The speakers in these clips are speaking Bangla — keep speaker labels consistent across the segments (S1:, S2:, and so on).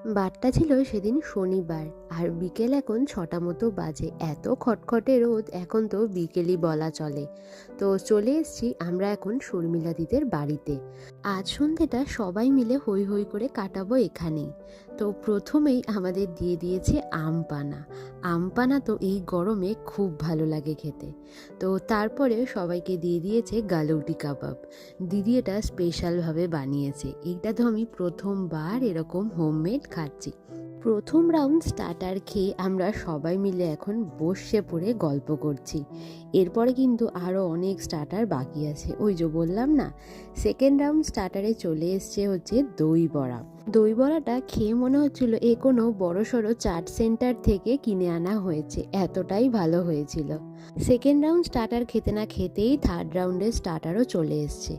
S1: বারটা ছিল সেদিন শনিবার, আর বিকেল এখন 6টা মতো বাজে। এত খটখটে রোদ, এখন তো বিকেলই বলা চলে। তো চলে এসেছি আমরা এখন শর্মিলা দিদের বাড়িতে। আজ সন্ধেটা সবাই মিলে হই হই করে কাটাবো এখানেই। তো প্রথমেই আমাদের দিয়ে দিয়েছে আম পানা। আম পানা তো এই গরমে খুব ভালো লাগে খেতে। তো তারপরে সবাইকে দিয়ে দিয়েছে গালৌটি কাবাব। দিদি এটা স্পেশালভাবে বানিয়েছে। এইটা তো আমি প্রথমবার এরকম হোমমেড খাচ্ছি। প্রথম রাউন্ড স্টার্টার খেয়ে আমরা সবাই মিলে এখন বসে পড়ে গল্প করছি। এরপরে কিন্তু আরও অনেক স্টার্টার বাকি আছে। ওই যে বললাম না, সেকেন্ড রাউন্ড স্টার্টারে চলে এসছে হচ্ছে দই বড়া। দই বড়াটা খেয়ে মনে হচ্ছিল কোনো বড়সড় চাট সেন্টার থেকে কিনে আনা হয়েছে, এতটাই ভালো হয়েছিল। সেকেন্ড রাউন্ড স্টার্টার খেতে না খেতেই থার্ড রাউন্ডের স্টার্টারও চলে এসছে।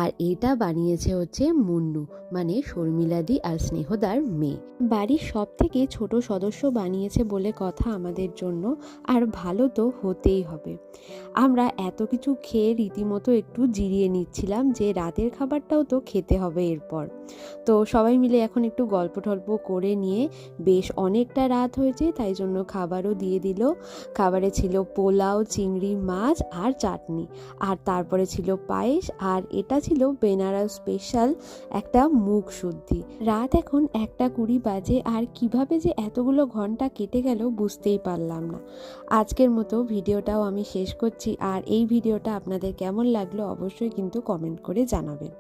S1: আর এটা বানিয়েছে হচ্ছে মুন্নু, মানে শর্মিলাদি আর স্নেহদার মেয়ে। বাড়ির সব থেকে ছোট সদস্য বানিয়েছে বলে কথা আমাদের জন্য, আর ভালো তো হতেই হবে। আমরা এত কিছু খেয়ে রীতিমতো একটু জিরিয়ে নিচ্ছিলাম যে রাতের খাবারটাও তো খেতে হবে এরপর। তো সবাই মিলে এখন একটু গল্প টল্প করে নিয়ে বেশ অনেকটা রাত হয়েছে, তাই জন্য খাবারও দিয়ে দিল। খাবারে ছিল পোলাও, চিংড়ি মাছ আর চাটনি, আর তারপরে ছিল পায়েস, আর এটা ছিল বেনারস স্পেশাল একটা মুগ শুদ্ধি। রাত এখন 1:20 বাজে, আর কিভাবে যে এতগুলো ঘন্টা কেটে গেল বুঝতেই পারলাম না। আজকের মতো ভিডিওটাও আমি শেষ করছি, আর এই ভিডিওটা আপনাদের কেমন লাগলো অবশ্যই কিন্তু কমেন্ট করে জানাবেন।